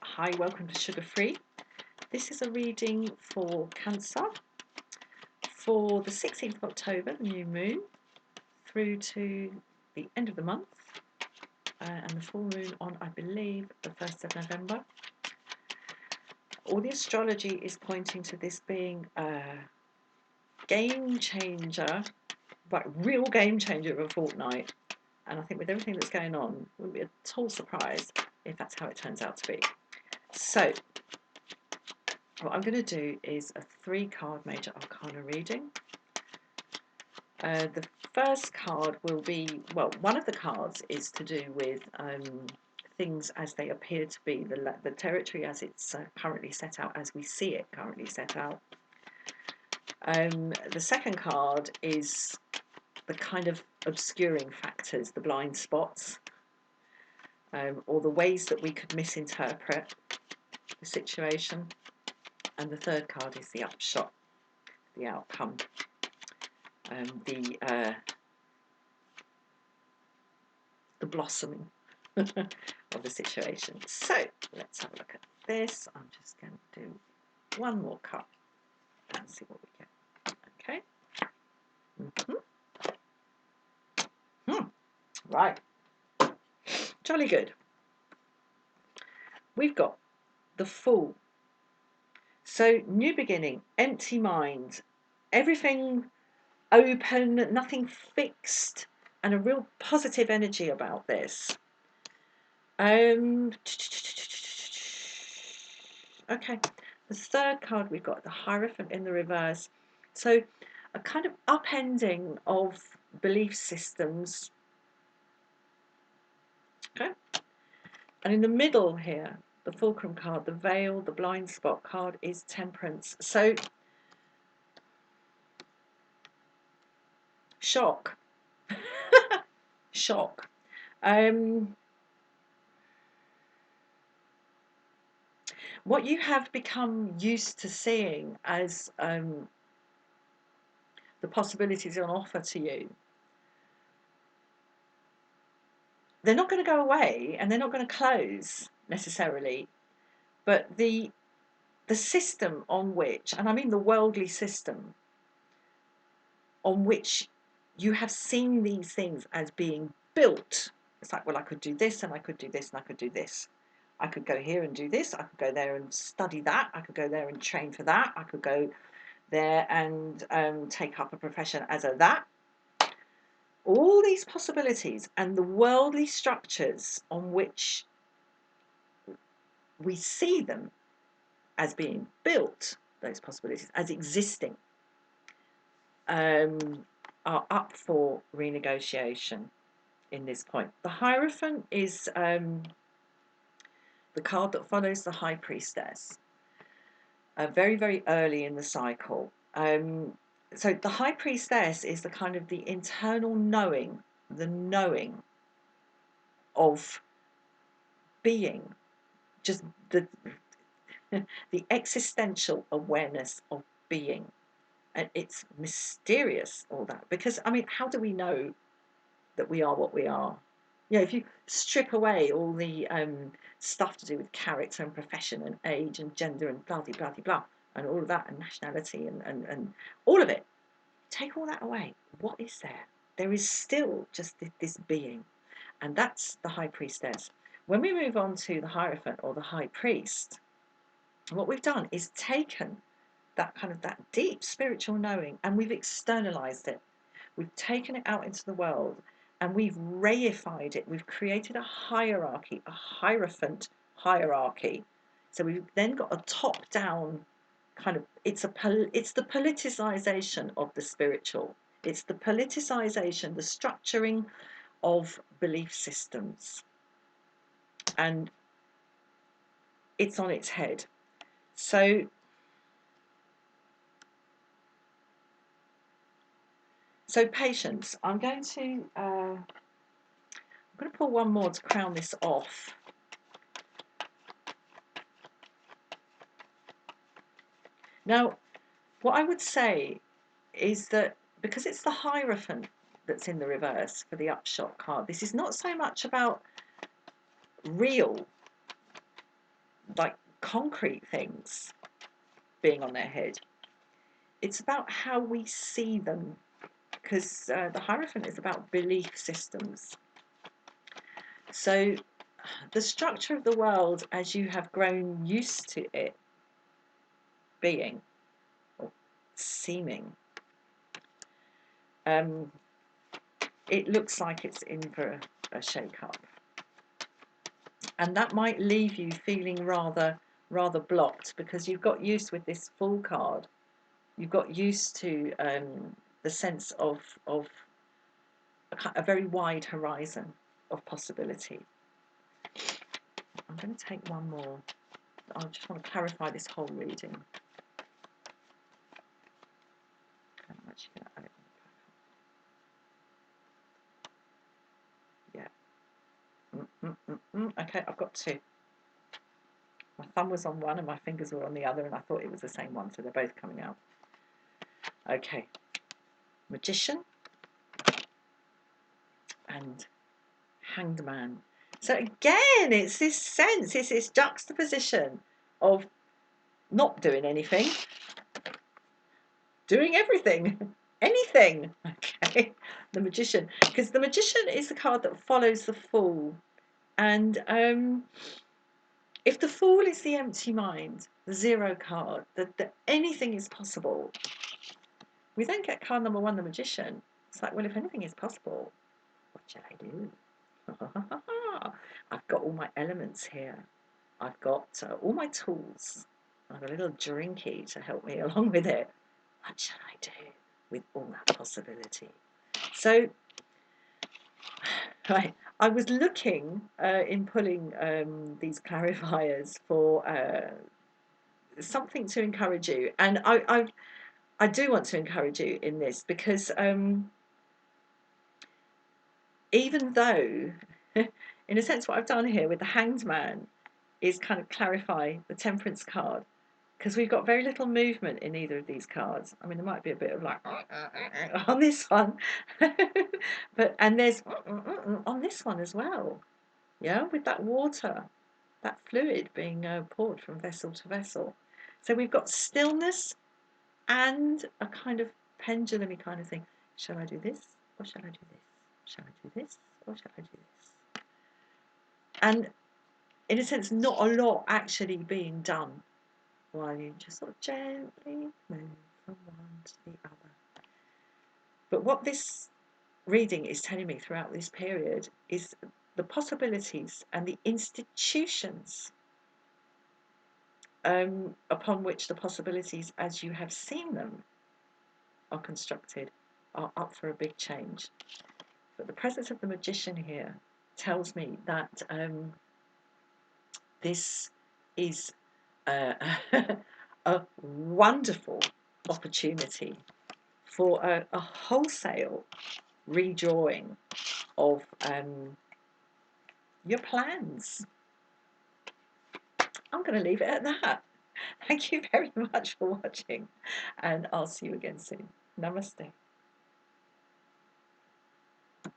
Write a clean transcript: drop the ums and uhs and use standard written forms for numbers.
Hi, welcome to Sugar Free. This is a reading for Cancer for the 16th of October, the new moon, through to the end of the month, and the full moon on, I believe, the 1st of November. All the astrology is pointing to this being a game changer, but real game changer of a fortnight. And I think with everything that's going on, it wouldn't be at all surprised if that's how it turns out to be. So, what I'm going to do is a 3-card major arcana reading. The first card will be, well, one of the cards is to do with things as they appear to be, the territory as it's currently set out, as we see it currently set out. The second card is the kind of obscuring factors, the blind spots, or the ways that we could misinterpret the situation. And the third card is the upshot, the outcome, the blossoming of the situation. So let's have a look at this. I'm just going to do one more cut and see what we get. Okay. Right. Jolly good. We've got the Fool. So new beginning, empty mind, everything open, nothing fixed, and a real positive energy about this. Okay, the third card we've got the Hierophant in the reverse. So a kind of upending of belief systems. Okay, and in the middle here, the Fulcrum card, the Veil, the Blind Spot card is Temperance. So shock. Shock. What you have become used to seeing as the possibilities on offer to you, they're not going to go away and they're not going to close necessarily, but the system on which, and I mean the worldly system on which you have seen these things as being built. It's like, well, I could do this and I could do this and I could do this. I could go here and do this. I could go there and study that. I could go there and train for that. I could go there and take up a profession as a that. All these possibilities and the worldly structures on which we see them as being built, those possibilities as existing, are up for renegotiation in this point. The Hierophant is the card that follows the High Priestess, very, very early in the cycle. So the High Priestess is the kind of the internal knowing, the knowing of being, just the the existential awareness of being. And it's mysterious, all that, because I mean, how do we know that we are what we are? You know, if you strip away all the stuff to do with character and profession and age and gender and blah blah blah blah and all of that and nationality and all of it, take all that away, what is there? There is still just this being, and that's the High Priestess. When we move on to the Hierophant or the High Priest, what we've done is taken that kind of that deep spiritual knowing and we've externalized it. We've taken it out into the world and we've reified it. We've created a hierarchy, a Hierophant hierarchy. So we've then got a top-down kind of, it's the politicization of the spiritual. It's the politicization, the structuring of belief systems. And it's on its head. So patience. I'm going to pull one more to crown this off. Now, what I would say is that because it's the Hierophant that's in the reverse for the upshot card, this is not so much about real like concrete things being on their head. It's about how we see them, because the Hierophant is about belief systems. So the structure of the world as you have grown used to it being, or seeming, it looks like it's in for a shake-up. And that might leave you feeling rather blocked, because you've got used with this Fool card. You've got used to the sense of a very wide horizon of possibility. I'm going to take one more. I just want to clarify this whole reading. I'm actually going to open it back up. Yeah. Okay, I've got two. My thumb was on one and my fingers were on the other, and I thought it was the same one, so they're both coming out. Okay. Magician and Hanged Man. So again, it's this sense, it's this juxtaposition of not doing anything, doing everything, anything. Okay, the Magician, because the Magician is the card that follows the Fool, and if the Fool is the empty mind, the zero card, that anything is possible, we then get card number one, the Magician. It's like, well, if anything is possible, what shall I do? I've got all my elements here. I've got all my tools. I've got a little drinky to help me along with it. What shall I do with all that possibility? So, right, I was looking in pulling these clarifiers for something to encourage you, and I do want to encourage you in this, because even though, in a sense, what I've done here with the Hanged Man is kind of clarify the Temperance card, because we've got very little movement in either of these cards. I mean, there might be a bit of like on this one, and there's on this one as well. Yeah, with that water, that fluid being poured from vessel to vessel. So we've got stillness and a kind of pendulum-y kind of thing. Shall I do this, or shall I do this? Shall I do this, or shall I do this? And in a sense, not a lot actually being done, while you just sort of gently move from one to the other. But what this reading is telling me throughout this period is the possibilities and the institutions upon which the possibilities as you have seen them are constructed are up for a big change. But the presence of the Magician here tells me that this is a wonderful opportunity for a wholesale redrawing of your plans. I'm going to leave it at that. Thank you very much for watching, and I'll see you again soon. Namaste.